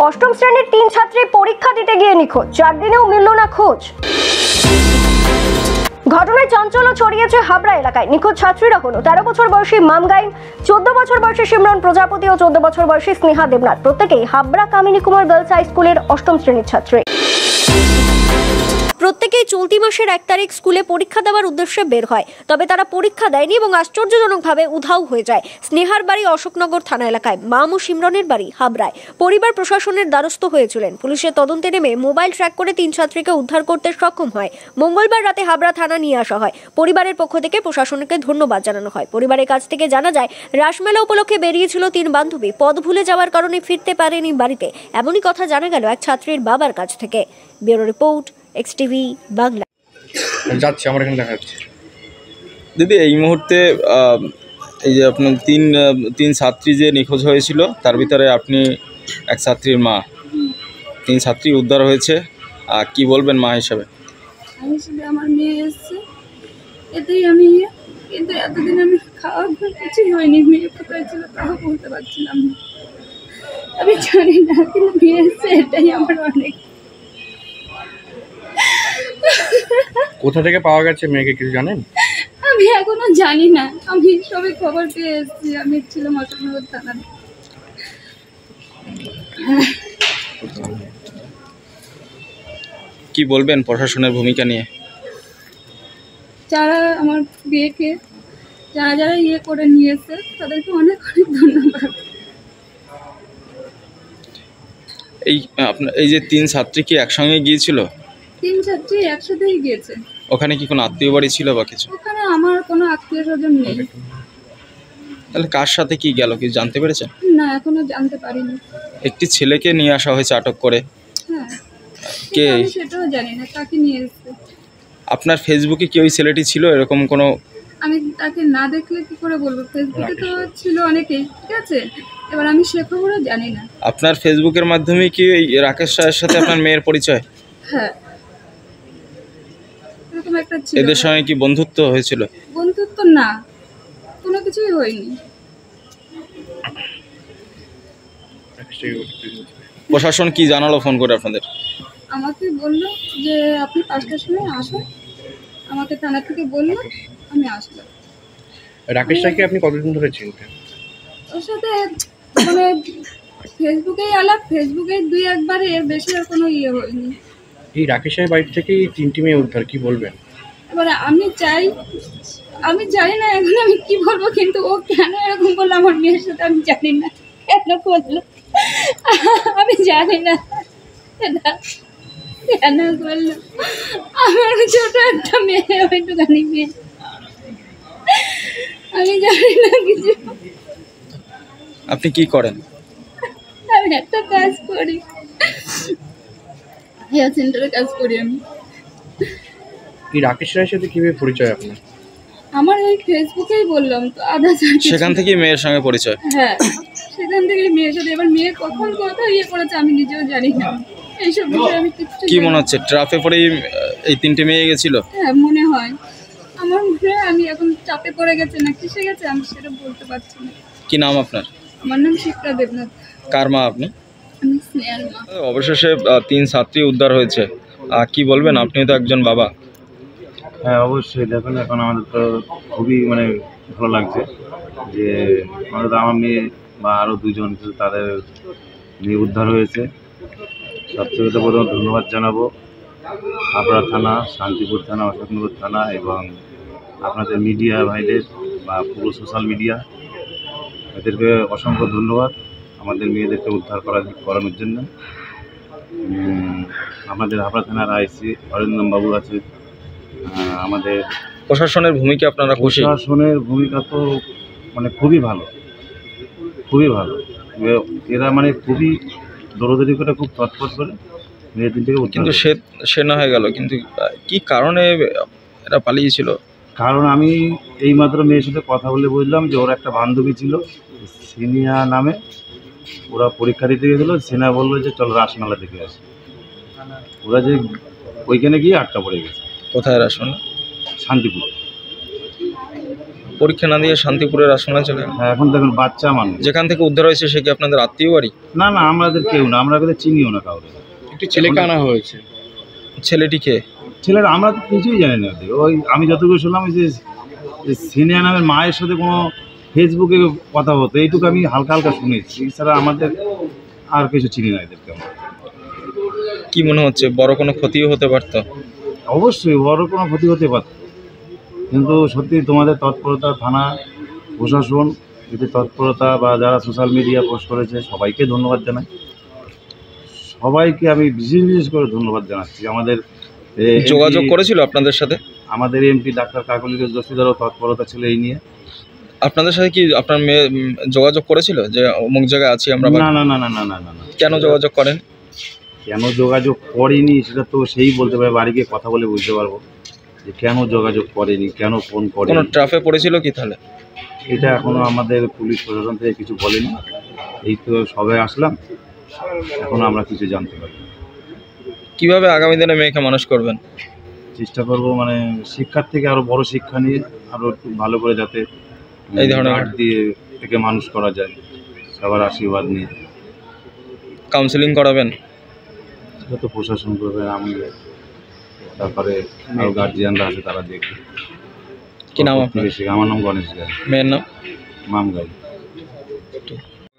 অষ্টম শ্রেণীর 3 ছাত্রী পরীক্ষা দিতে গিয়ে নিখোঁজ, 4 দিনেও মিলল না খোঁজ। ঘটনায় চাঞ্চল্য ছড়িয়েছে হাবড়া এলাকায়। নিখোঁজ ছাত্রীরা হলো 13 বছর বয়সী মামগাইন, 14 বছর বয়সী সিমরন প্রজাপতি ও 14 বছর বয়সী স্নেহা দেবনাথ। প্রত্যেকেই হাবড়া কামিনী কুমার গার্লস হাই স্কুলের অষ্টম শ্রেণীর ছাত্রী। প্রত্যেকেই চলতি মাসের 1 তারিখ স্কুলে পরীক্ষা দেওয়ার উদ্দেশ্যে বের হয়, তবে তারা পরীক্ষা দেয়নি এবং আশ্চর্যজনকভাবে উধাও হয়ে যায়। স্নেহার বাড়ি অশোকনগর থানা এলাকায়, মাম ও সিমরনের বাড়ি হাবড়ায়। পরিবার প্রশাসনের দ্বারস্থ হয়েছিলেন। পুলিশের তদন্তে নেমে মোবাইল ট্র্যাক করে 3 ছাত্রীকে উদ্ধার করতে সক্ষম হয়। মঙ্গলবার রাতে হাবড়া থানা নিয়ে আসা হয়। পরিবারের পক্ষ থেকে প্রশাসনকে ধন্যবাদ জানানো হয়। পরিবারের কাছ থেকে জানা যায়, রাসমেলা উপলক্ষে বেরিয়েছিল 3 বান্ধবী, পথ ভুলে যাওয়ার কারণে ফিরতে পারেনি বাড়িতে। এমনই কথা জানা গেল এক ছাত্রীর বাবার কাছ থেকে। Bureau report, XTV Bangla. যাচ্ছে আমার এখানে দেখা যাচ্ছে। দিদি, এই মুহূর্তে এই যে আপনার তিন ছাত্রী যে নিখোঁজ হয়েছিল, তার ভিতরে আপনি এক ছাত্রীর মা। 3 ছাত্রী উদ্ধার হয়েছে, কি বলবেন মা হিসাবে? আমার মেয়ে এসছে, এতেই আমি কিন্তু এতদিন আমি খাওয়া কিছুই হয়নি। মেয়ে কোথায় ছিল তাও বলতে পারছিলাম না। আমি জানি না, কিন্তু মেয়ে এসছে এটাই আমার অনেক। কোথা থেকে পাওয়া গেছে মেয়েকে কিছু জানেন? আমি এখনো জানি না, আমি সবে খবর পেয়ে এসেছি। আমি ছিলাম অশোকনগর থানায়। কি বলবেন প্রশাসনের ভূমিকা নিয়ে? যারা আমার বিয়েকে যারা করে নিয়েছে তাদেরকে অনেক অনেক ধন্যবাদ। এই যে 3 ছাত্রী কি একসঙ্গে গিয়েছিল? 3 ছাত্রী একসাথেই গিয়েছে। ওখানে কি কোনো আত্মীয় বাড়ি ছিল বা কিছু? ওখানে আমার কোনো আত্মীয় স্বজন নেই। তাহলে কার সাথে কি গেল কি জানতে পেরেছেন? না, এখনো জানতে পারিনি। একটি ছেলেকে নিয়ে আসা হয়েছে আটক করে। হ্যাঁ, কে? আমি সেটাও জানি না কাকে নিয়ে এসেছে। আপনার ফেসবুকে কি ওই ছেলেটি ছিল এরকম কোনো? আমি তাকে না দেখলে কি করে বলবো? ফেসবুকে তো ছিল অনেকেই, ঠিক আছে। এবার আমি সে খবরও জানি না। আপনার ফেসবুকের মাধ্যমে কি ওই রাকেশ রায়ের সাথে আপনার মেয়ের পরিচয়? হ্যাঁ, এরকম একটা ছিল। এদের সঙ্গে কি বন্ধুত্ব হয়েছিল? বন্ধুত্ব না, কোনো কিছুই হয়নি। প্রশাসন কি জানালো ফোন করে আপনাদের? আমাকে বললো যে আপনি 5টার সময় আসুন, আমাকে থানা থেকে বললো, আমি আসলাম। রাকেশ রায়কে আপনি কতদিন ধরে চিনতেন? ওর সাথে মানে ফেসবুকেই আলাপ, ফেসবুকে 2-1 এর বেশি আর কোনো হয়নি। এই রাকেশ রায়ের বাড়ি থেকে এই 3টি মেয়ে উদ্ধার, কি বলবেন? এবারে আমি জানি না এখন আমি কি বলবো, কিন্তু ও কেন এরকম করলো আমার মেয়ের সাথে আমি জানি না। কেন করলো আমি জানি না, কেন করলো। আমার ছোট একটা মেয়ে, ওইটুখানি মেয়ে, আমি জানি না কিছু। আপনি কি করেন? আমি একটা কাজ করি, হেয়ার সেন্টারে কাজ করি আমি। এই রাকেশ রায়ের সাথে কিভাবে পরিচয় আপনার? আমার ওই ফেসবুকেই বললাম তো, সেখান থেকেই মেয়ের সঙ্গে পরিচয়? হ্যাঁ, সেখান থেকে মেয়ের সাথে। এবার মেয়ে কখন কথা করেছে আমি নিজেও জানি না। এইসব বিষয়ে আমি কিছু কি মনে হচ্ছে ট্রাফে পরেই এই 3টে মেয়ে গেছিল? হ্যাঁ, মনে হয়। আমার মনে হয় আমি এখন চাপে পড়ে গেছে না কিসে গেছে আমি সেটা বলতে পারছি না। কি নাম আপনার? আমার নাম শিপ্রা দেবনাথ। কার মা আপনি? আমি স্নেহার মা। অবশেষে 3 ছাত্রী উদ্ধার হয়েছে, কি বলবেন? আপনি তো একজন বাবা। হ্যাঁ, অবশ্যই। দেখুন, এখন আমাদের তো খুবই ভালো লাগছে যে আমার মেয়ে বা আরও 2জন তাদের মেয়ে উদ্ধার হয়েছে। সবথেকে তো প্রথমে ধন্যবাদ জানাবো হাবড়া থানা, শান্তিপুর থানা, অশোকনগর থানা এবং আপনাদের মিডিয়া ভাইদের বা পুরো সোশ্যাল মিডিয়া, এদেরকে অসংখ্য ধন্যবাদ আমাদের মেয়েদেরকে উদ্ধার করানোর জন্য। আমাদের হাবড়া থানার আইসি অরিন্দম বাবু আছে। আমাদের প্রশাসনের ভূমিকা আপনারা খুশি? প্রশাসনের ভূমিকা তো খুবই ভালো, খুবই ভালো। এরা খুবই দৌড়দৌড়ি করে, খুব তৎপর করে মেয়ে 3টিকে। কিন্তু সে না হয়ে গেল, কিন্তু কি কারণে এরা পালিয়েছিল? কারণ আমি এইমাত্র মেয়ের সাথে কথা বলে বুঝলাম যে ওর একটা বান্ধবী ছিল সিনিয়া নামে, ওরা পরীক্ষা দিতে গেছিলো। সিনা বললো যে চল রাসমেলা দেখে আসি। ওরা যে ওইখানে গিয়ে আটকা পড়ে গেছে। কোথায় রাসমেলা? শান্তিপুর। পরীক্ষা না দিয়ে শান্তিপুরের আশ্রমে চলে গেল। হ্যাঁ, এখন দেখুন বাচ্চা মানুষ। যেখান থেকে উদ্ধার হয়েছে সে কি আপনাদের আত্মীয় বাড়ি? না না, আমাদের কেউ না, আমরা ওদের চিনিও না কাউকে। একটি ছেলেকে আনা হয়েছে। ছেলেটিকে? ছেলেরা আমরা তো কিছুই জানি না ওদের। ওই আমি যতটুকু শুনলাম যে সিনিয়র নামের মায়ের সাথে কোনো ফেসবুকে কথা হতো, এইটুকু আমি হালকা হালকা শুনেছি। এছাড়া আমাদের আর কিছু চিনি না এদেরকে আমরা। কি মনে হচ্ছে বড় কোনো ক্ষতিও হতে পারতো? অবশ্যই বড় কোনো ক্ষতি হতে পারত, কিন্তু সত্যি তোমাদের তৎপরতা, থানা প্রশাসন এতে তৎপরতা বা যারা সোশ্যাল মিডিয়া পোস্ট করেছে সবাইকে ধন্যবাদ জানাই। সবাইকে আমি বিশেষ করে ধন্যবাদ জানাচ্ছি। আমাদের যোগাযোগ করেছিল আপনাদের সাথে? আমাদের এমপি ডাক্তার কাকলির দস্তিদারও তৎপরতা ছিল এই নিয়ে। আপনাদের সাথে কি আপনার মেয়ে যোগাযোগ করেছিল যে অমুক জায়গায় আছি আমরা? না না না না না না না না। কেন যোগাযোগ করেন? কেন যোগাযোগ করেনি সেটা তো সেই বলতে পারে, বাড়ি গিয়ে কথা বলে বুঝতে পারবো যে কেন যোগাযোগ করেনি, কেন ফোন কোনো করেনি। ট্রাফে পড়েছিল কি তাহলে? এটা এখনো আমাদের পুলিশ প্রশাসন থেকে কিছু বলেনি। এই তো সবাই আসলাম, এখনো আমরা কিছু জানতে পারি। কিভাবে আগামী দিনে মেয়েকে মানুষ করবেন? চেষ্টা করব মানে শিক্ষার থেকে আরো বড় শিক্ষা নিয়ে আরো একটু ভালো করে যাতে এই ধরনের গার্ড দিয়ে থেকে মানুষ করা যায়, সবার আশীর্বাদ নিয়ে। কাউন্সেলিং করাবেন? সেটা তো প্রশাসন করবে, আমি তারপরে আরো গার্জিয়ানরা আছে তারা দেখবে। কি নাম আপনার? আমার নাম গণেশ গাই, মেয়ের নাম? মাম গাই।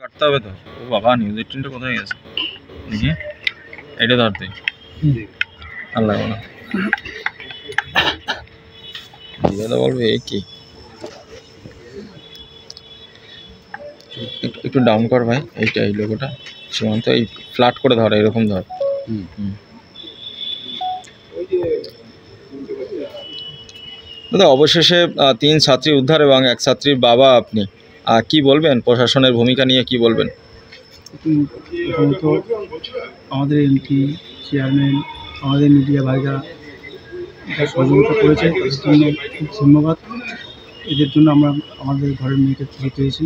কাটতে হবে তো। ও বাবা, নিউজ 18টা কোথায় গেছে দেখি, এটা ধরতে আল্লাহ বলো দিদা বলবে এই কি। একটু ডাউন কর ভাই, এইটা এই লোগোটা সীমান্ত, এই ফ্ল্যাট করে ধর, এরকম ধর। দাদা, অবশেষে 3 ছাত্রী উদ্ধার এবং 1 ছাত্রীর বাবা আপনি, কি বলবেন প্রশাসনের ভূমিকা নিয়ে, কি বলবেন? প্রথমত আমাদের এমপি, চেয়ারম্যান, আমাদের মিডিয়া ভাইরা যা সহযোগিতা করেছে তাদের জন্য খুব ধন্যবাদ। এদের জন্য আমরা আমাদের ঘরের মেয়েকে ফিরে পেয়েছি।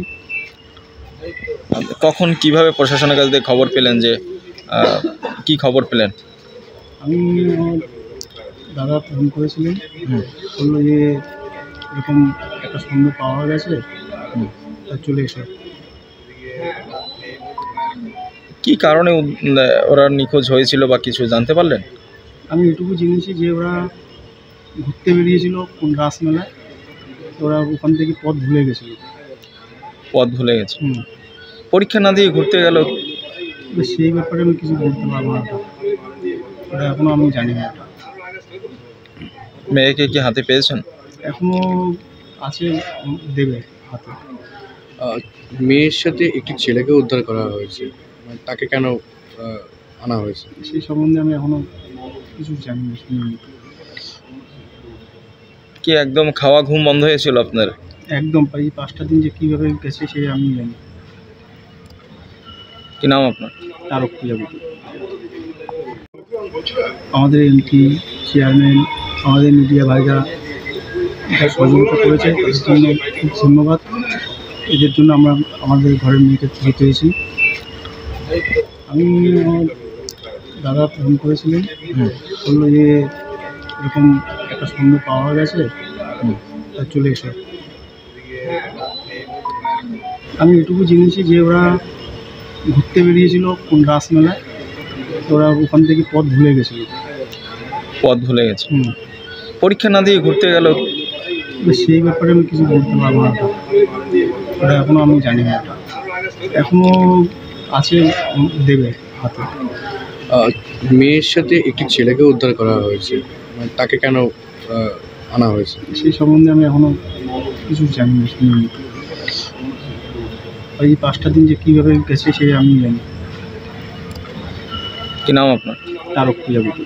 কখন কিভাবে প্রশাসনের কাছ থেকে খবর পেলেন, যে কি খবর পেলেন? আমি আমার দাদা ফোন করেছিলেন, বললো যে এরকম একটা সন্দেহ পাওয়া গেছে, তা চলে এসো। কি কারণে ওরা নিখোঁজ হয়েছিল বা কিছু জানতে পারলেন? আমি এটুকু জেনেছি যে ওরা ঘুরতে বেরিয়েছিল কোন রাসমেলায়, ওরা ওখান থেকে পথ ভুলে গেছিল। পথ ভুলে গেছে? পরীক্ষা না দিয়ে ঘুরতে গেল? সেই ব্যাপারে আমি কিছু বলতে পারবো না, ওটা এখনও আমি জানি না। মেয়েকে কি হাতে পেয়েছেন? এখনও আছে, দেবে হাতে। মেয়ের সাথে একটি ছেলেকে উদ্ধার করা হয়েছে, তাকে কেন আনা হয়েছে সেই সম্বন্ধে আমি এখনও কিছু জানি না, শুনিনি। কি একদম খাওয়া ঘুম বন্ধ হয়েছিল আপনার? একদম, এই 5টা দিন যে কীভাবে গেছে সে আমি জানি। কি নাম আপনার? তারক প্রজাপতি। আমাদের এমপি, চেয়ারম্যান, আমাদের মিডিয়া ভাইরা যা সহযোগিতা করেছে তাদের জন্য খুব ধন্যবাদ। এদের জন্য আমরা আমাদের ঘরের মেয়েকে ফিরে পেয়েছি। আমি আমার দাদা ফোন করেছিলেন, বললো যে এরকম একটা সন্দেহ পাওয়া গেছে, তা চলে এসো। আমি এটুকু জেনেছি যে ওরা ঘুরতে বেরিয়েছিল কোন রাসমেলায়, ওরা ওখান থেকে পথ ভুলে গেছিল। পথ ভুলে গেছে? পরীক্ষা না দিয়ে ঘুরতে গেল? সেই ব্যাপারে আমি কিছু বলতে পারবো না, ওটা এখনও আমি জানি না। এখনও আছে, দেবে হাতে। মেয়ের সাথে একটি ছেলেকে উদ্ধার করা হয়েছে, তাকে কেন আনা হয়েছে সেই সম্বন্ধে আমি এখনও কিছু জানি না, শুনিনি। এই 5টা দিন যে কীভাবে গেছে সে আমি জানি। কি নাম আপনার? তারক প্রজাপতি।